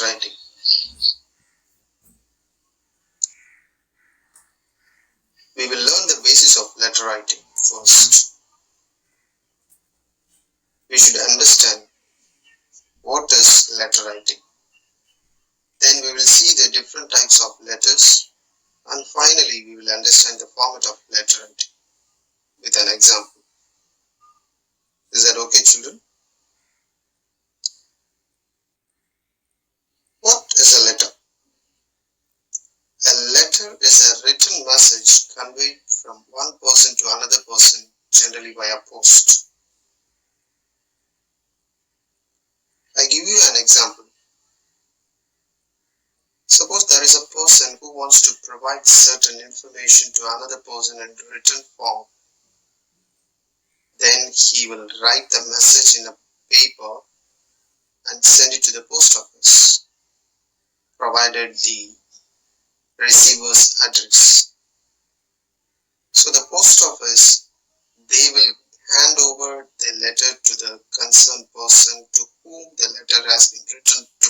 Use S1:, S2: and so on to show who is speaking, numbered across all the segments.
S1: Letter writing. We will learn the basis of letter writing first. We should understand what is letter writing. Then we will see the different types of letters, and finally we will understand the format of letter writing with an example. Is that okay, children? What is a letter? A letter is a written message conveyed from one person to another person, generally via post. I give you an example. Suppose there is a person who wants to provide certain information to another person in written form. Then he will write the message in a paper and send it to the post office, provided the receiver's address. So the post office, they will hand over the letter to the concerned person to whom the letter has been written to.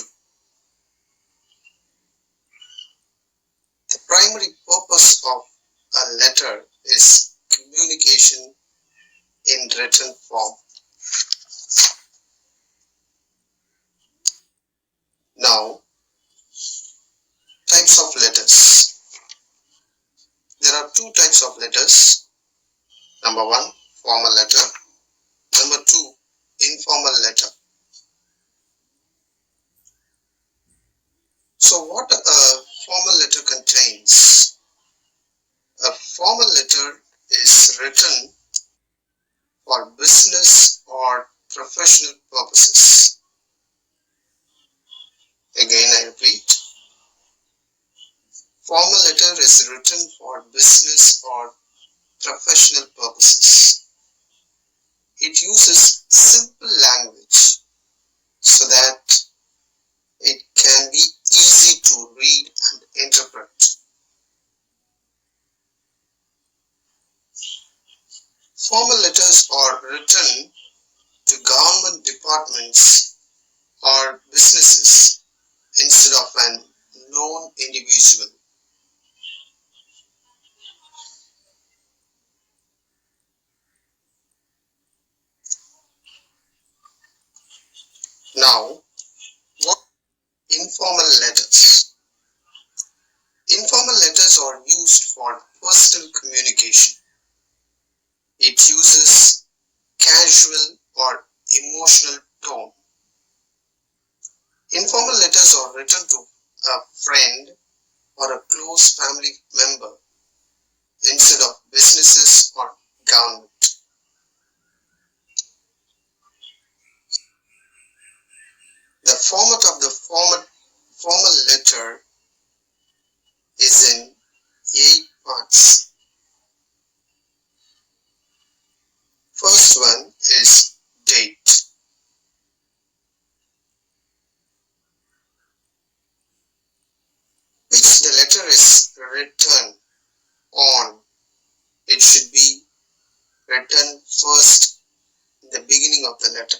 S1: The primary purpose of a letter is communication in written form. Now, types of letters. There are two types of letters. Number one, formal letter. Number two, informal letter. So what a formal letter contains? A formal letter is written for business or professional purposes. Again, I repeat. Formal letter is written for business or professional purposes. It uses simple language so that it can be easy to read and interpret. Formal letters are written to government departments or businesses instead of an known individual. Now, what are informal letters? Informal letters are used for personal communication. It uses casual or emotional tone. Informal letters are written to a friend or a close family member instead of businesses or government. The format of the formal letter is in 8 parts. First one is date. Which the letter is written on. It should be written first in the beginning of the letter.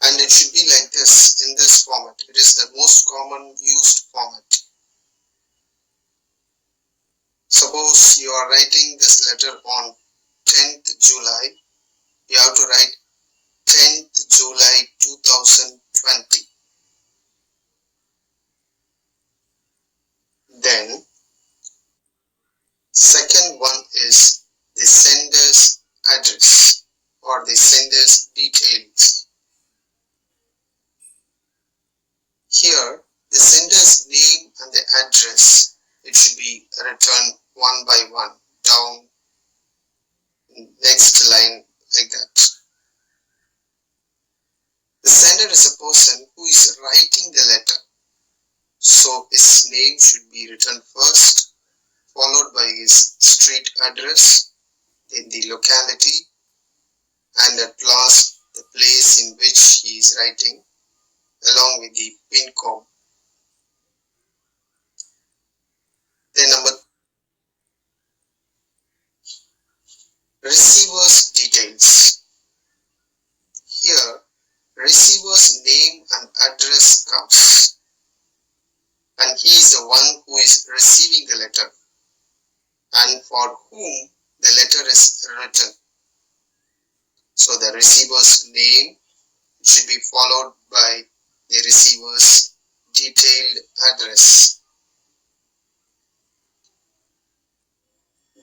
S1: And it should be like this, in this format. It is the most common used format. Suppose you are writing this letter on 10th July. You have to write 10th July 2020. Then, second one is the sender's address or the sender's details. Here, the sender's name and the address, it should be written one by one down next line like that. The sender is a person who is writing the letter. So his name should be written first, followed by his street address, then the locality, and at last the place in which he is writing, along with the pin code. Then number receiver's details. Here, receiver's name and address address comes, and he is the one who is receiving the letter and for whom the letter is written. So the receiver's name should be followed by the receiver's detailed address.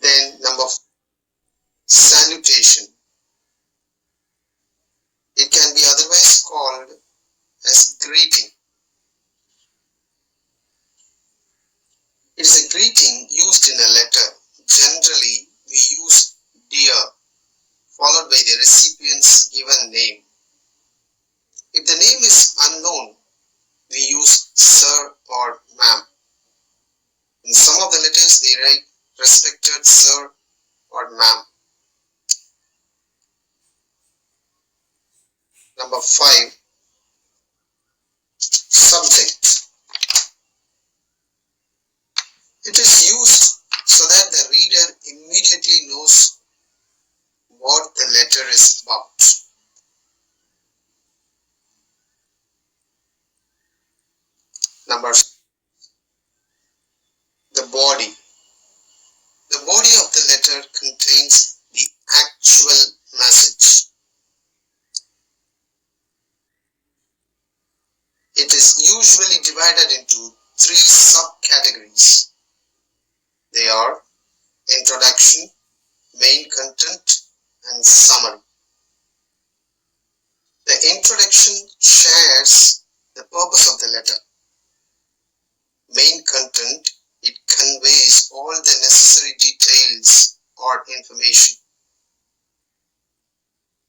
S1: Then number 4, salutation. It can be otherwise called as greeting. It is a greeting used in a letter. Generally, we use dear followed by the recipient's given name. If the name is unknown, we use sir or ma'am. In some of the letters, they write respected sir or ma'am. Number 5, subject. It is used so that the reader immediately knows what the letter is about. Number 6, the body. The body of the letter contains the actual message. It is usually divided into 3 subcategories. They are introduction, main content, and summary. The introduction shares the purpose of the letter. Main content, it conveys all the necessary details or information.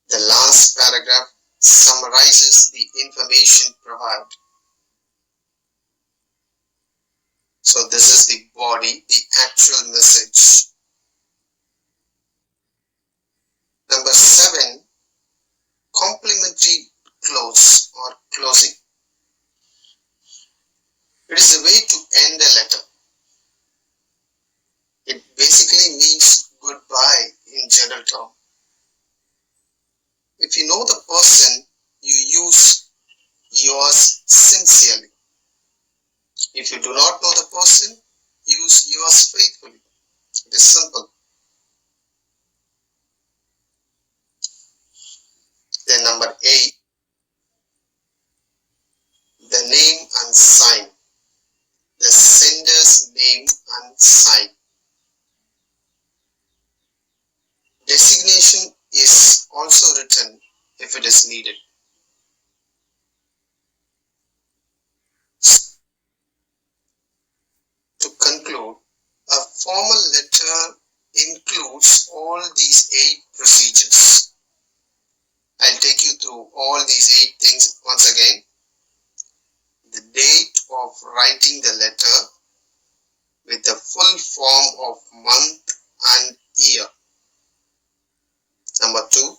S1: The last paragraph summarizes the information provided. So this is the body, the actual message. Number 7, complimentary close or closing. It is a way to end a letter. It basically means goodbye in general term. If you know the person, you use yours sincerely. If you do not know the person, use yours faithfully. It is simple. Then number 8, the name and sign. The sender's name and sign. Designation is also written if it is needed. To conclude, a formal letter includes all these 8 procedures. I'll take you through all these 8 things once again. The date of writing the letter with the full form of month and year. Number 2,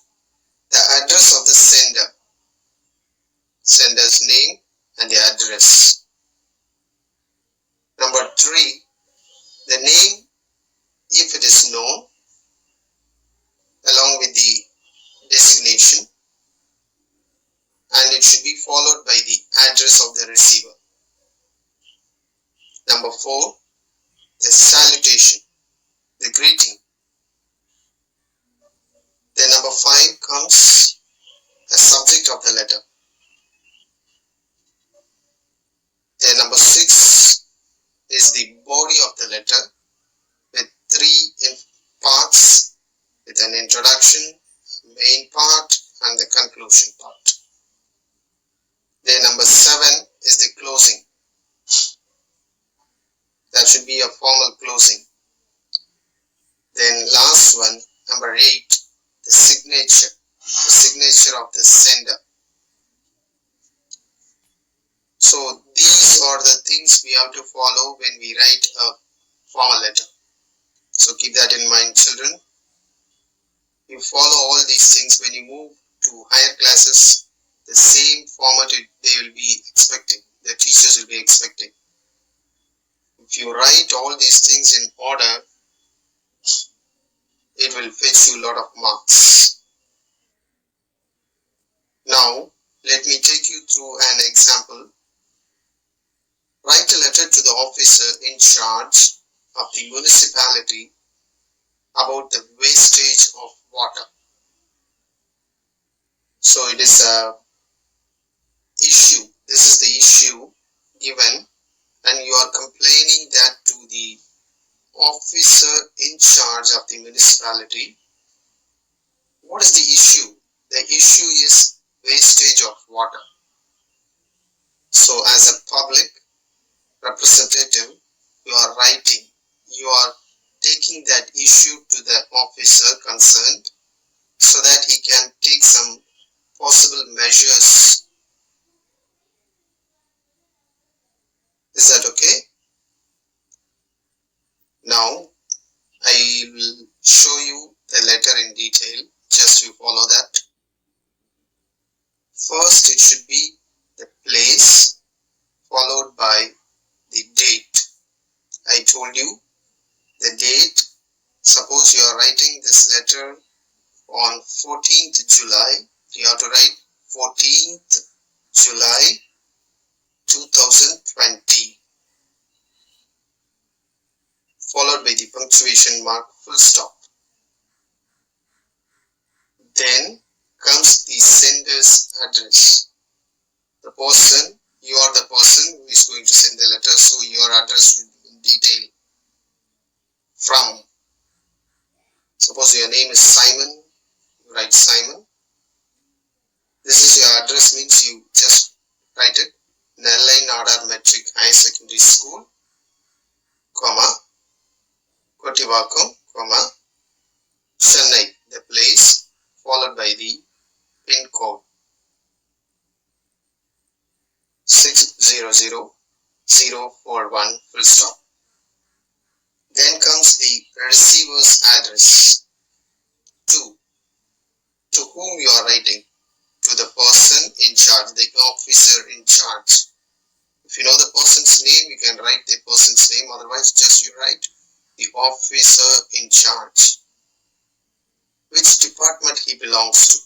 S1: the address of the sender, sender's name and the address. Number 3, the name if it is known, along with the designation, and it should be followed by the address of the receiver. Number 4, the salutation, the greeting. Then number 5 comes the subject of the letter. Then number 6 is the body of the letter with 3 parts, with an introduction, main part, and the conclusion part. Then number 7 is the closing. That should be a formal closing. Then last one, number 8, the signature of the sender. So these are the things we have to follow when we write a formal letter. So keep that in mind, children. You follow all these things when you move to higher classes. The same format they will be expecting. The teachers will be expecting. If you write all these things in order, it will fetch you a lot of marks. Now, let me take you through an example officer in charge of the municipality about the wastage of water. So it is a issue. This is the issue given, and you are complaining that to the officer in charge of the municipality. What is the issue? The issue is wastage of water. So as a public representative, you are writing, you are taking that issue to the officer concerned so that he can take some possible measures. Is that okay? Now I will show you the letter in detail. Just you follow that. First it should be the place followed by the date. I told you the date. Suppose you are writing this letter on 14th July. You have to write 14th July 2020 followed by the punctuation mark full stop. Then comes the sender's address. The person, you are the person who is going to send the letter, so your address will be in detail. From, suppose your name is Simon, you write Simon. This is your address, means you just write it. NADAR Metric High Secondary School, comma, Kotivakkam, comma, Chennai, the place, followed by the pin code 600041 full stop. Then comes the receiver's address. To whom you are writing? To the person in charge, the officer in charge. If you know the person's name, you can write the person's name. Otherwise, just you write the officer in charge. Which department he belongs to?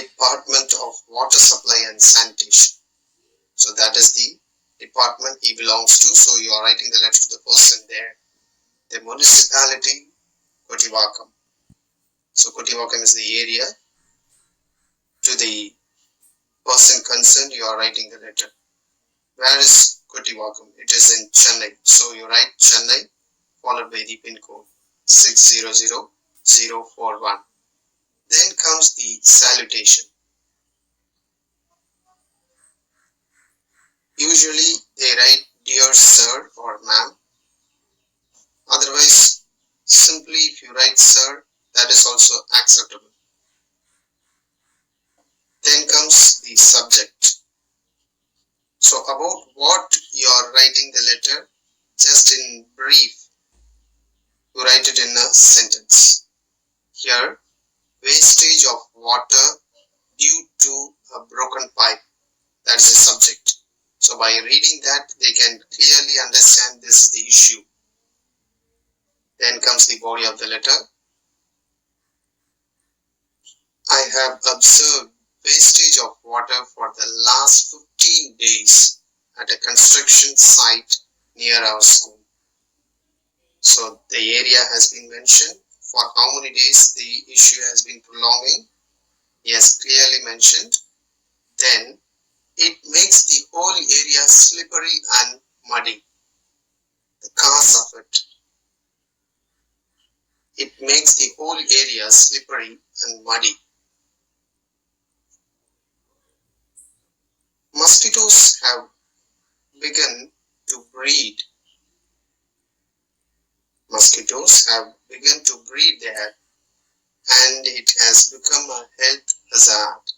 S1: Department of Water Supply and Sanitation. So that is the department he belongs to. So you are writing the letter to the person there. The municipality, Kotivakkam. So Kotivakkam is the area. To the person concerned, you are writing the letter. Where is Kotivakkam? It is in Chennai. So you write Chennai followed by the pin code 600041. Then comes the salutation. Usually they write dear sir or ma'am. Otherwise, simply if you write sir, that is also acceptable. Then comes the subject. So about what you are writing the letter, just in brief, you write it in a sentence. Here, wastage of water due to a broken pipe. That is the subject. So by reading that, they can clearly understand this is the issue. Then comes the body of the letter. I have observed wastage of water for the last 15 days at a construction site near our school. So the area has been mentioned. For how many days the issue has been prolonging, he has clearly mentioned. Then it makes the whole area slippery and muddy. The cause of it. It makes the whole area slippery and muddy. Mosquitoes have begun to breed. Mosquitoes have begun to breed there, and it has become a health hazard.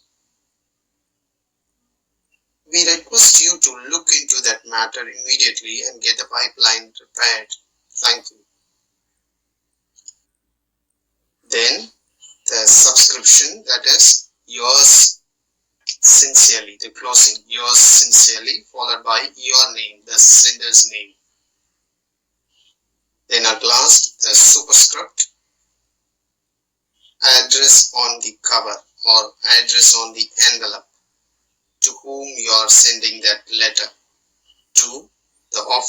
S1: We request you to look into that matter immediately and get a pipeline repaired. Thank you. Then the subscription, that is yours sincerely, the closing, yours sincerely, followed by your name, the sender's name. Then at last the superscript, address on the cover or address on the envelope, to whom you are sending that letter to,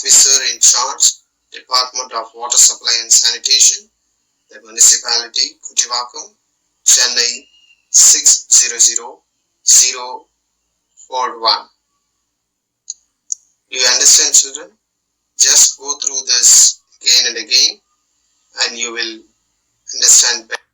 S1: officer in charge, Department of Water Supply and Sanitation, the municipality, Kutivakkam, Chennai 600041. Do you understand, children? Just go through this again and again, and you will understand better.